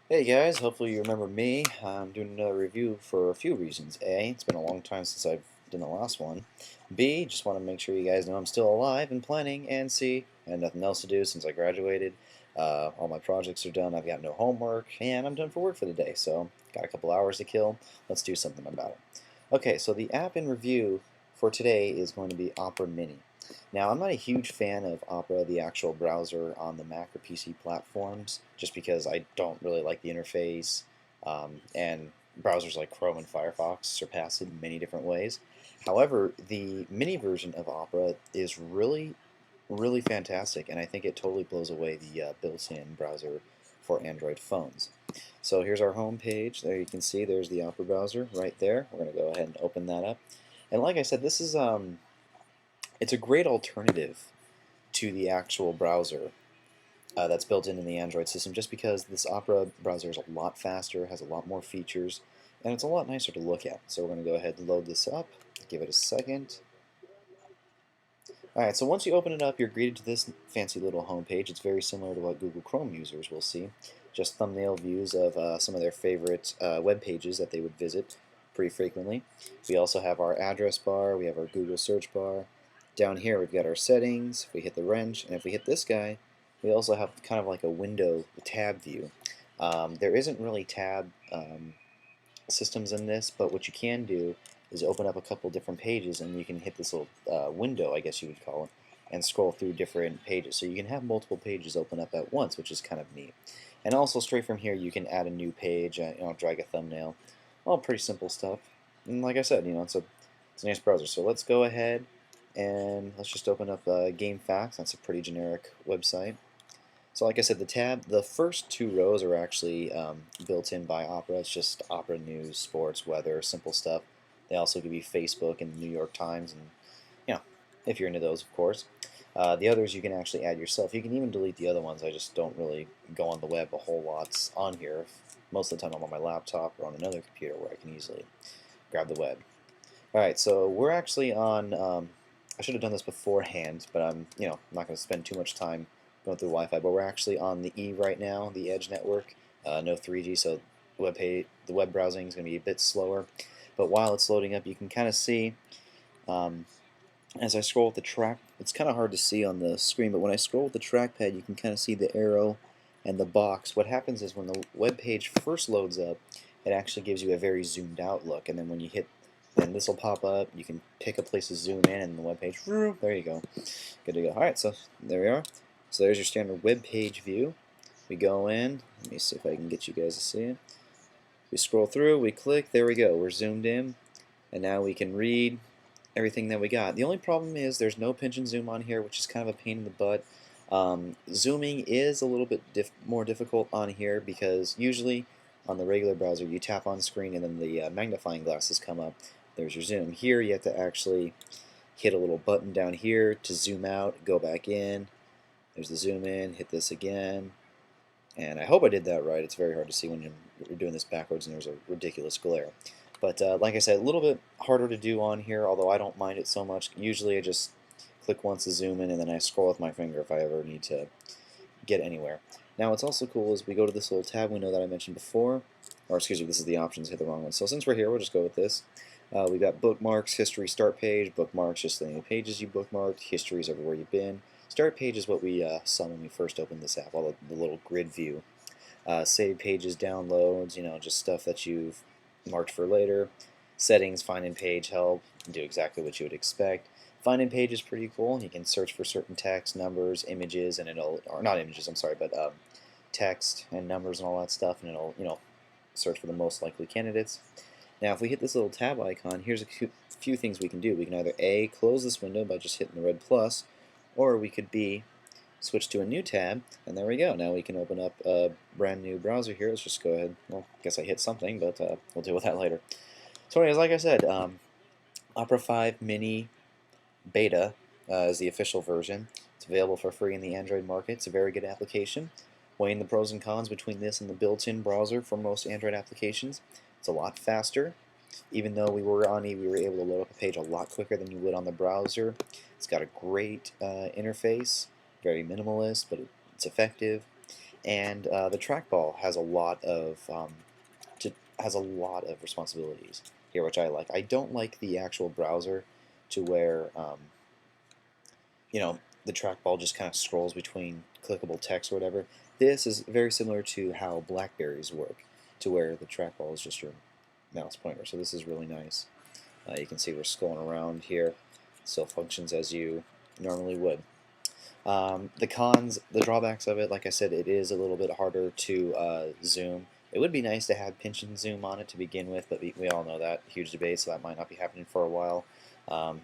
Hey guys, hopefully you remember me. I'm doing another review for a few reasons. A, it's been a long time since I've done the last one. B, just want to make sure you guys know I'm still alive and planning. And C, I had nothing else to do since I graduated. All my projects are done, I've got no homework, and I'm done for work for the day. So, got a couple hours to kill. Let's do something about it. Okay, so the app in review for today is going to be Opera Mini. Now, I'm not a huge fan of Opera, the actual browser on the Mac or PC platforms, just because I don't really like the interface, and browsers like Chrome and Firefox surpass it in many different ways. However, the mini version of Opera is really fantastic, and I think it totally blows away the built-in browser for Android phones. So here's our home page. There you can see there's the Opera browser right there. We're going to go ahead and open that up. And like I said, this is it's a great alternative to the actual browser that's built in the Android system just because this Opera browser is a lot faster, has a lot more features, and it's a lot nicer to look at. So we're going to go ahead and load this up, give it a second. Alright, so once you open it up, you're greeted to this fancy little home page. It's very similar to what Google Chrome users will see. Just thumbnail views of some of their favorite web pages that they would visit pretty frequently. We also have our address bar, we have our Google search bar. Down here we've got our settings, if we hit the wrench, and if we hit this guy, we also have kind of like a window tab view. There isn't really tab systems in this, but what you can do is open up a couple different pages and you can hit this little window, I guess you would call it, and scroll through different pages. So you can have multiple pages open up at once, which is kind of neat. And also straight from here you can add a new page, drag a thumbnail, all pretty simple stuff. And like I said, it's a nice browser. So let's go ahead and let's just open up GameFAQs. That's a pretty generic website. So like I said, the first two rows are actually built in by Opera. It's just Opera News, sports, weather, simple stuff. They also give you Facebook and the New York Times, and you know, if you're into those, of course. The others you can actually add yourself. You can even delete the other ones. I just don't really go on the web a whole lot on here. Most of the time I'm on my laptop or on another computer where I can easily grab the web. All right, so we're actually on. I should have done this beforehand, but I'm not going to spend too much time going through Wi-Fi. But we're actually on the E right now, the Edge network. No 3G, so the web browsing is going to be a bit slower. But while it's loading up, you can kind of see um, as I scroll with the track. It's kind of hard to see on the screen, but when I scroll with the trackpad, you can kind of see the arrow and the box. What happens is when the web page first loads up, it actually gives you a very zoomed out look, and then when you hit then this will pop up. You can pick a place to zoom in, and the web page. There you go. Good to go. All right, so there we are. So there's your standard web page view. We go in. Let me see if I can get you guys to see it. We scroll through. We click. There we go. We're zoomed in, and now we can read everything that we got. The only problem is there's no pinch and zoom on here, which is kind of a pain in the butt. Zooming is a little bit more difficult on here because usually on the regular browser you tap on screen and then the magnifying glasses come up. There's your zoom. Here you have to actually hit a little button down here to zoom out, go back in. There's the zoom in, hit this again. And I hope I did that right. It's very hard to see when you're doing this backwards and there's a ridiculous glare. But like I said, a little bit harder to do on here, although I don't mind it so much. Usually I just click once to zoom in and then I scroll with my finger if I ever need to get anywhere. Now what's also cool is we go to this little tab window that I mentioned before, or excuse me, this is the options, hit the wrong one. So since we're here, we'll just go with this. We've got bookmarks, history, start page, bookmarks, just the pages you bookmarked, histories everywhere you've been. Start page is what we saw when we first opened this app, all the little grid view. Save pages, downloads, just stuff that you've marked for later. Settings, find in page help, do exactly what you would expect. Find in page is pretty cool. You can search for certain text, numbers, images, and or not images, I'm sorry, but text and numbers and all that stuff, and it'll, search for the most likely candidates. Now, if we hit this little tab icon, here's a few things we can do. We can either A, close this window by just hitting the red plus, or we could B, switch to a new tab, and there we go. Now we can open up a brand new browser here. Let's just go ahead. Well, I guess I hit something, but we'll deal with that later. So anyways, like I said, Opera 5 Mini Beta is the official version. It's available for free in the Android market. It's a very good application. Weighing the pros and cons between this and the built-in browser for most Android applications, it's a lot faster. Even though we were on E, we were able to load up a page a lot quicker than you would on the browser. It's got a great interface, very minimalist, but it's effective. and the trackball has a lot of responsibilities here, which I like. I don't like the actual browser to where you know, the trackball just kind of scrolls between clickable text or whatever. This is very similar to how Blackberries work, to where the trackball is just your mouse pointer. So this is really nice. You can see we're scrolling around here. Still functions as you normally would. The cons, the drawbacks of it, like I said, it is a little bit harder to zoom. It would be nice to have pinch and zoom on it to begin with, but we all know that. Huge debate, so that might not be happening for a while.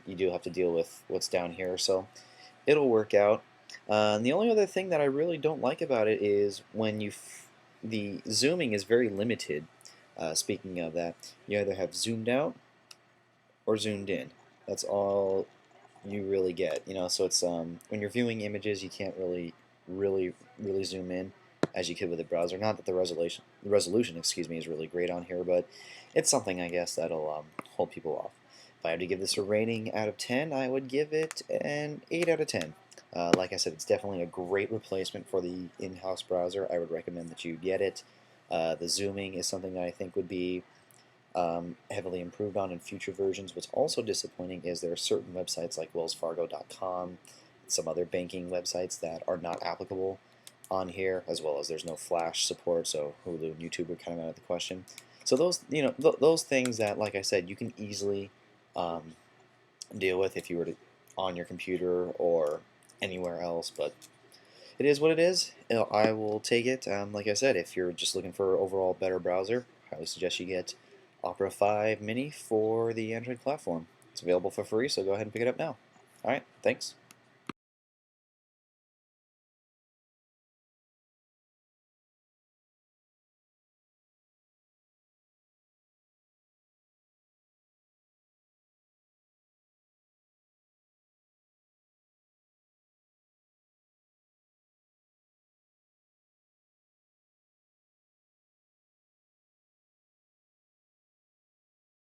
You do have to deal with what's down here, so it'll work out. And the only other thing that I really don't like about it is when the zooming is very limited. Speaking of that, you either have zoomed out or zoomed in. That's all you really get. So it's when you're viewing images, you can't really zoom in as you could with a browser. Not that the resolution, excuse me, is really great on here, but it's something I guess that'll hold people off. If I had to give this a rating out of 10, I would give it an 8 out of 10. Like I said, it's definitely a great replacement for the in-house browser. I would recommend that you get it. The zooming is something that I think would be heavily improved on in future versions. What's also disappointing is there are certain websites like WellsFargo.com, some other banking websites that are not applicable on here, as well as there's no Flash support, so Hulu and YouTube are kind of out of the question. So those, those things that, like I said, you can easily deal with if you were to on your computer or anywhere else, but it is what it is. I will take it. Like I said, if you're just looking for an overall better browser, I highly suggest you get Opera 5 Mini for the Android platform. It's available for free, so go ahead and pick it up now. Alright, thanks.